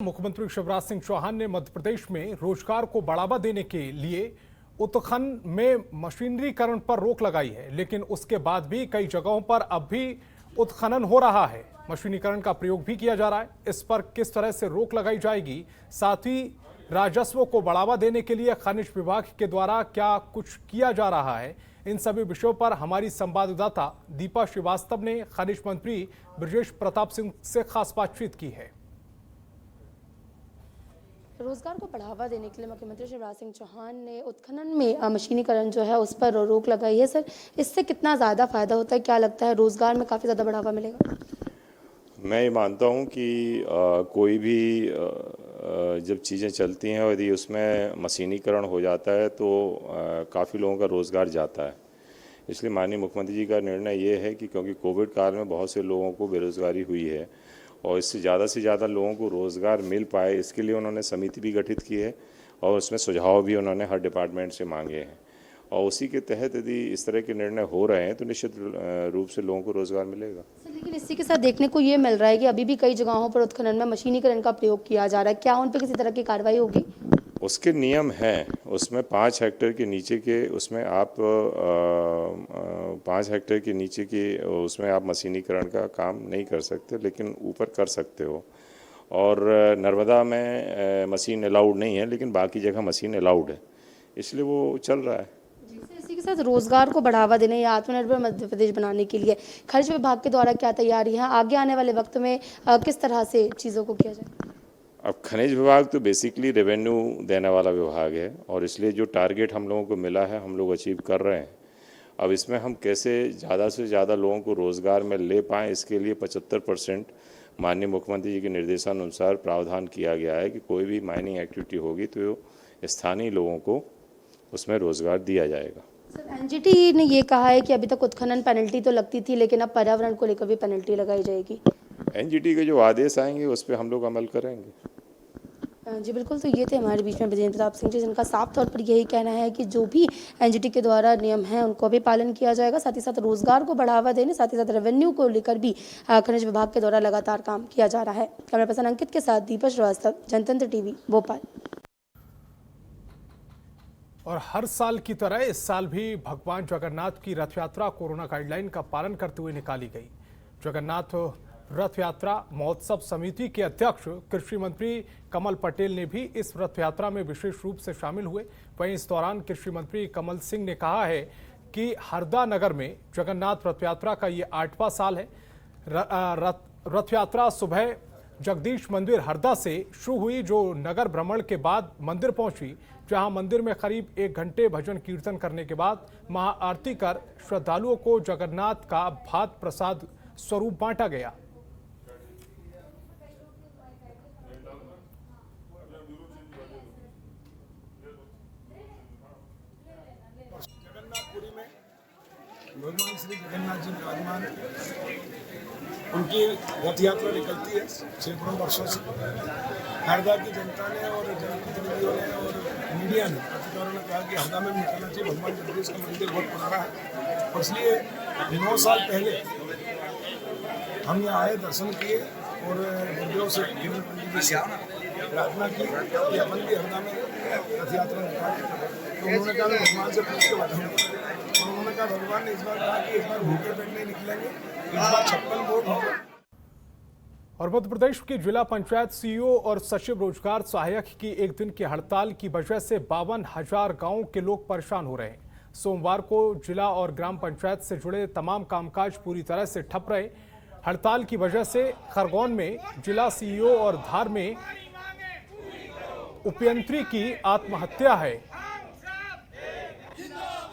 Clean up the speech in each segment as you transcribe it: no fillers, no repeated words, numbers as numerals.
मुख्यमंत्री शिवराज सिंह चौहान ने मध्य प्रदेश में रोजगार को बढ़ावा देने के लिए उत्खनन में मशीनरीकरण पर रोक लगाई है, लेकिन उसके बाद भी कई जगहों पर अब भी उत्खनन हो रहा है। मशीनीकरण का प्रयोग भी किया जा रहा है। इस पर किस तरह से रोक लगाई जाएगी, साथ ही राजस्व को बढ़ावा देने के लिए खनिज विभाग के द्वारा क्या कुछ किया जा रहा है, इन सभी विषयों पर हमारी संवाददाता दीपा श्रीवास्तव ने खनिज मंत्री ब्रजेश प्रताप सिंह से खास बातचीत की है। रोजगार को बढ़ावा देने के लिए मुख्यमंत्री शिवराज सिंह चौहान ने उत्खनन में मशीनीकरण जो है उस पर रोक लगाई है। सर, इससे कितना ज़्यादा फायदा होता है, क्या लगता है रोजगार में काफ़ी ज़्यादा बढ़ावा मिलेगा? मैं ये मानता हूँ कि कोई भी जब चीज़ें चलती हैं और यदि उसमें मशीनीकरण हो जाता है तो काफ़ी लोगों का रोज़गार जाता है। इसलिए माननीय मुख्यमंत्री जी का निर्णय ये है कि क्योंकि कोविड काल में बहुत से लोगों को बेरोज़गारी हुई है और इससे ज़्यादा लोगों को रोज़गार मिल पाए, इसके लिए उन्होंने समिति भी गठित की है और उसमें सुझाव भी उन्होंने हर डिपार्टमेंट से मांगे हैं और उसी के तहत यदि इस तरह के निर्णय हो रहे हैं तो निश्चित रूप से लोगों को रोज़गार मिलेगा। लेकिन इसी के साथ देखने को ये मिल रहा है कि अभी भी कई जगहों पर उत्खनन में मशीनीकरण का प्रयोग किया जा रहा है, क्या उन पर किसी तरह की कार्रवाई होगी? उसके नियम हैं, उसमें 5 हेक्टेयर के नीचे के उसमें आप 5 हेक्टेयर के नीचे की उसमें आप मशीनीकरण का काम नहीं कर सकते, लेकिन ऊपर कर सकते हो। और नर्मदा में मशीन अलाउड नहीं है, लेकिन बाकी जगह मशीन अलाउड है, इसलिए वो चल रहा है। इसी के साथ रोजगार को बढ़ावा देने या आत्मनिर्भर मध्य प्रदेश बनाने के लिए खनिज विभाग के द्वारा क्या तैयारी है, आगे आने वाले वक्त में किस तरह से चीज़ों को किया जाए? अब खनिज विभाग तो बेसिकली रेवेन्यू देने वाला विभाग है और इसलिए जो टारगेट हम लोगों को मिला है हम लोग अचीव कर रहे हैं। अब इसमें हम कैसे ज़्यादा से ज़्यादा लोगों को रोज़गार में ले पाएँ, इसके लिए 75% माननीय मुख्यमंत्री जी के निर्देशानुसार प्रावधान किया गया है कि कोई भी माइनिंग एक्टिविटी होगी तो स्थानीय लोगों को उसमें रोज़गार दिया जाएगा। सर, एनजीटी ने ये कहा है कि अभी तक उत्खनन पेनल्टी तो लगती थी, लेकिन अब पर्यावरण को लेकर भी पेनल्टी लगाई जाएगी। एनजीटी के जो आदेश आएंगे उस पर हम लोग अमल करेंगे। जी बिल्कुल, तो ये थे हमारे बीच में ब्रजेश प्रताप सिंह जी, जिनका साफ तौर पर यही कहना है कि जो भी एनजीटी के द्वारा नियम हैं उनको भी पालन किया जाएगा, साथ ही साथ रोजगार को बढ़ावा देने, साथ ही साथ रेवेन्यू को लेकर भी खनिज विभाग के द्वारा लगातार काम किया जा रहा है। कैमरा पर्सन अंकित के साथ दीपा श्रीवास्तव, जनतंत्र टीवी, भोपाल। और हर साल की तरह इस साल भी भगवान जगन्नाथ की रथ यात्रा कोरोना गाइडलाइन का पालन करते हुए निकाली गई। जगन्नाथ रथ यात्रा महोत्सव समिति के अध्यक्ष कृषि मंत्री कमल पटेल ने भी इस रथ यात्रा में विशेष रूप से शामिल हुए। वहीं इस दौरान कृषि मंत्री कमल सिंह ने कहा है कि हरदा नगर में जगन्नाथ रथ यात्रा का ये 8वां साल है। रथ यात्रा सुबह जगदीश मंदिर हरदा से शुरू हुई, जो नगर भ्रमण के बाद मंदिर पहुंची, जहां मंदिर में करीब 1 घंटे भजन कीर्तन करने के बाद महाआरती कर श्रद्धालुओं को जगन्नाथ का भात प्रसाद स्वरूप बांटा गया। जगन्नाथपुरी में भगवान श्री जगन्नाथ जी विराजमान, उनकी रथ यात्रा निकलती है सैकड़ों वर्षों से। हरदा की जनता ने और जनप्रतिनिधियों ने और मीडिया ने, पत्रकारों ने कहा कि हरदा में भी निकलना चाहिए। भगवान जगदीश का मंदिर बहुत पुराना है और इसलिए 9 साल पहले हम यहाँ आए, दर्शन किए और गुरुदेव से गिरन पंडित जी से प्रार्थना की कि अपन भी हरदा में रथ यात्रा निकालें। तो उन्होंने कहा मैं भगवान से पूछ के बताऊँगा और उन्होंने कहा, भगवान ने इस बार कहा कि इस बार भूखे पेट नहीं निकलेंगे, इस बार 56 वोट होंगे। और मध्य प्रदेश की जिला पंचायत सीईओ और सचिव रोजगार सहायक की एक दिन की हड़ताल की वजह से 52,000 गांवों के लोग परेशान हो रहे हैं। सोमवार को जिला और ग्राम पंचायत से जुड़े तमाम कामकाज पूरी तरह से ठप रहे। हड़ताल की वजह से खरगोन में जिला सीईओ और धार में उपयंत्री की आत्महत्या है।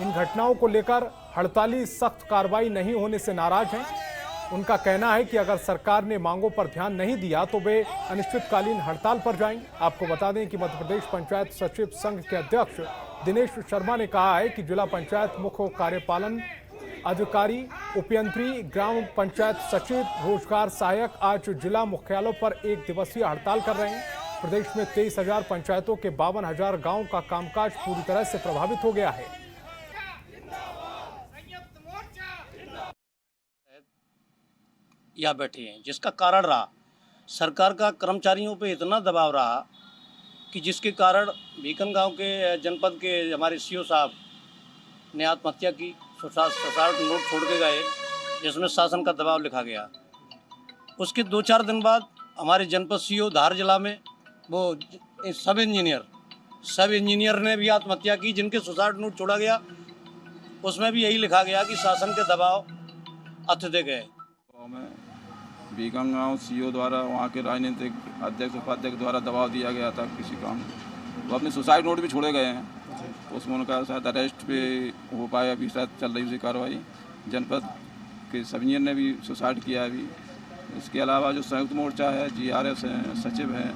इन घटनाओं को लेकर हड़ताली सख्त कार्रवाई नहीं होने से नाराज हैं। उनका कहना है कि अगर सरकार ने मांगों पर ध्यान नहीं दिया तो वे अनिश्चितकालीन हड़ताल पर जाएंगे। आपको बता दें कि मध्य प्रदेश पंचायत सचिव संघ के अध्यक्ष दिनेश शर्मा ने कहा है कि जिला पंचायत मुख्य कार्यपालन अधिकारी, उपयंत्री, ग्राम पंचायत सचिव, रोजगार सहायक आज जिला मुख्यालयों पर 1 दिवसीय हड़ताल कर रहे हैं। प्रदेश में 23,000 पंचायतों के 52,000 गाँव का कामकाज पूरी तरह से प्रभावित हो गया है। या बैठे हैं, जिसका कारण रहा सरकार का कर्मचारियों पे इतना दबाव रहा कि जिसके कारण भीकन गांव के जनपद के हमारे सीओ साहब ने आत्महत्या की, सुसाइड नोट छोड़ के गए जिसमें शासन का दबाव लिखा गया। उसके 2-4 दिन बाद हमारे जनपद सीओ धार जिला में वो सब इंजीनियर ने भी आत्महत्या की, जिनके सुसाइड नोट छोड़ा गया। उसमें भी यही लिखा गया कि शासन के दबाव अत्यधिक है। भीकन गाँव सीओ द्वारा वहाँ के राजनीतिक अध्यक्ष उपाध्यक्ष द्वारा दबाव दिया गया था किसी काम, वो अपने सुसाइड नोट भी छोड़े गए हैं। उसमें उनका शायद अरेस्ट पे हो पाया, अभी शायद चल रही उसी कार्रवाई। जनपद के सब इंजीनियर ने भी सुसाइड किया अभी। इसके अलावा जो संयुक्त मोर्चा है, GRS हैं, सचिव हैं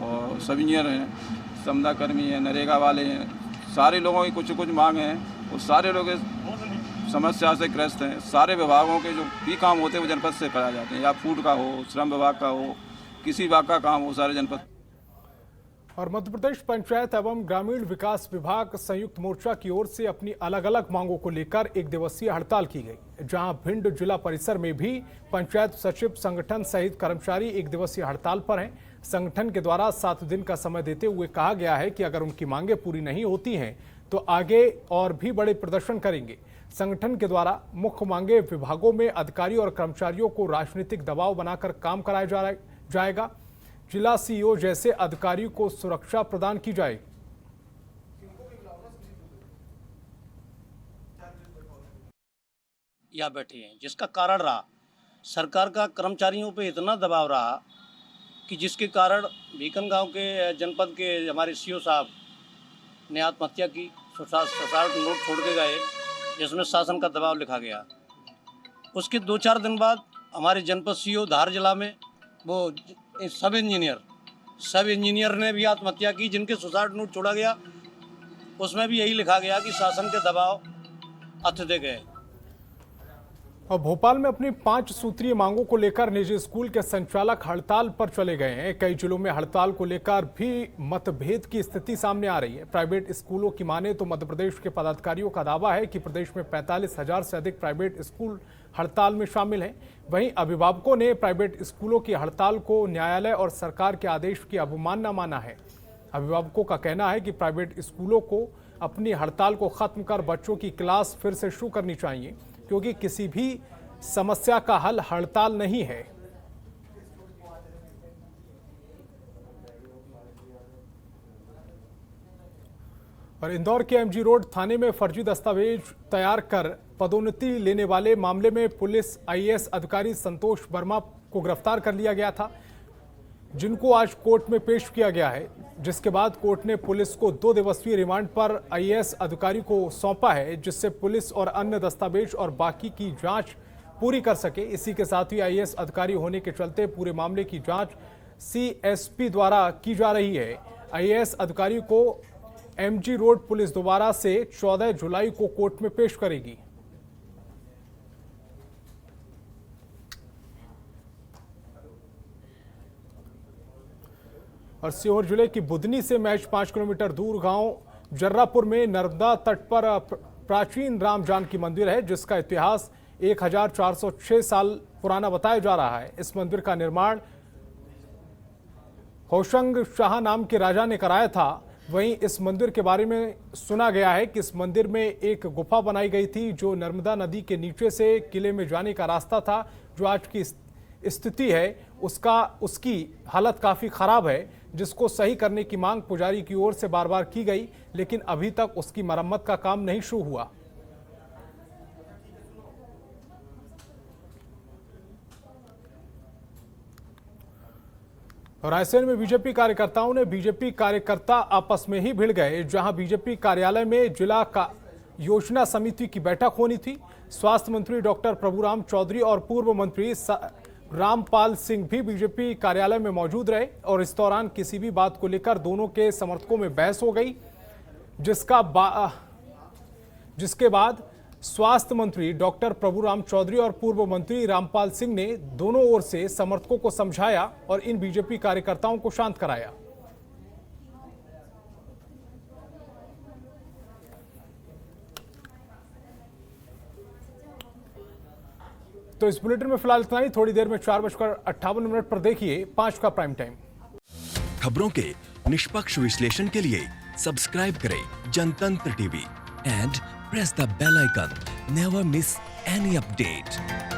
और सब इंजीनियर हैं, समदा कर्मी हैं, नरेगा वाले हैं, सारे लोगों की कुछ मांग हैं और सारे लोग समस्या से ग्रस्त हैं। सारे विभागों के जो भी काम होते हैं वो जनपद से कराए जाते हैं, या फूड का हो, श्रम विभाग का हो, किसी विभाग का काम हो, सारे जनपद। और मध्य प्रदेश पंचायत एवं ग्रामीण विकास विभाग संयुक्त मोर्चा की ओर से अपनी अलग अलग मांगों को लेकर एक दिवसीय हड़ताल की गई, जहां भिंड जिला परिसर में भी पंचायत सचिव संगठन सहित कर्मचारी एक दिवसीय हड़ताल पर हैं। संगठन के द्वारा 7 दिन का समय देते हुए कहा गया है कि अगर उनकी मांगें पूरी नहीं होती हैं तो आगे और भी बड़े प्रदर्शन करेंगे। संगठन के द्वारा मुख्य मांगे विभागों में अधिकारियों और कर्मचारियों को राजनीतिक दबाव बनाकर काम कराया जाएगा, जिला सीईओ जैसे अधिकारियों को सुरक्षा प्रदान की जाए। या बैठे हैं, जिसका कारण रहा सरकार का कर्मचारियों पे इतना दबाव रहा कि जिसके कारण भीकन गांव के जनपद के हमारे सीओ साहब ने आत्महत्या की, सुसाइड नोट छोड़ के गए जिसमें शासन का दबाव लिखा गया। उसके 2-4 दिन बाद हमारे जनपद सीओ धार जिला में वो सब इंजीनियर ने भी आत्महत्या की, जिनके सुसाइड नोट छोड़ा गया। उसमें भी यही लिखा गया कि शासन के दबाव अत्यधिक है। और भोपाल में अपनी 5 सूत्रीय मांगों को लेकर निजी स्कूल के संचालक हड़ताल पर चले गए हैं। कई जिलों में हड़ताल को लेकर भी मतभेद की स्थिति सामने आ रही है। प्राइवेट स्कूलों की माने तो मध्य प्रदेश के पदाधिकारियों का दावा है कि प्रदेश में 45,000 से अधिक प्राइवेट स्कूल हड़ताल में शामिल हैं। वहीं अभिभावकों ने प्राइवेट स्कूलों की हड़ताल को न्यायालय और सरकार के आदेश की अवमानना माना है। अभिभावकों का कहना है कि प्राइवेट स्कूलों को अपनी हड़ताल को खत्म कर बच्चों की क्लास फिर से शुरू करनी चाहिए, क्योंकि किसी भी समस्या का हल हड़ताल नहीं है। और इंदौर के MG रोड थाने में फर्जी दस्तावेज तैयार कर पदोन्नति लेने वाले मामले में पुलिस IAS अधिकारी संतोष वर्मा को गिरफ्तार कर लिया गया था, जिनको आज कोर्ट में पेश किया गया है, जिसके बाद कोर्ट ने पुलिस को 2 दिवसीय रिमांड पर IAS अधिकारी को सौंपा है, जिससे पुलिस और अन्य दस्तावेज और बाकी की जांच पूरी कर सके। इसी के साथ ही IAS अधिकारी होने के चलते पूरे मामले की जांच CSP द्वारा की जा रही है। IAS अधिकारी को MG रोड पुलिस दोबारा से 14 जुलाई को कोर्ट में पेश करेगी। और सीहोर जिले की बुधनी से महज 5 किलोमीटर दूर गांव जर्रापुर में नर्मदा तट पर प्राचीन राम जानकी मंदिर है, जिसका इतिहास 1406 साल पुराना बताया जा रहा है। इस मंदिर का निर्माण होशंग शाह नाम के राजा ने कराया था। वहीं इस मंदिर के बारे में सुना गया है कि इस मंदिर में एक गुफा बनाई गई थी, जो नर्मदा नदी के नीचे से किले में जाने का रास्ता था। जो आज की स्थिति है उसकी हालत काफ़ी ख़राब है, जिसको सही करने की मांग पुजारी की ओर से बार बार की गई, लेकिन अभी तक उसकी मरम्मत का काम नहीं शुरू हुआ। रायसेन में बीजेपी कार्यकर्ताओं ने बीजेपी कार्यकर्ता आपस में ही भिड़ गए, जहां बीजेपी कार्यालय में जिला का योजना समिति की बैठक होनी थी। स्वास्थ्य मंत्री डॉक्टर प्रभुराम चौधरी और पूर्व मंत्री रामपाल सिंह भी बीजेपी कार्यालय में मौजूद रहे और इस दौरान किसी भी बात को लेकर दोनों के समर्थकों में बहस हो गई, जिसके बाद स्वास्थ्य मंत्री डॉक्टर प्रभुराम चौधरी और पूर्व मंत्री रामपाल सिंह ने दोनों ओर से समर्थकों को समझाया और इन बीजेपी कार्यकर्ताओं को शांत कराया। तो इस बुलेटिन में फिलहाल इतना ही। थोड़ी देर में 4:58 पर देखिए 5 का प्राइम टाइम। खबरों के निष्पक्ष विश्लेषण के लिए सब्सक्राइब करें Jantantra TV and press the bell icon. Never miss any update.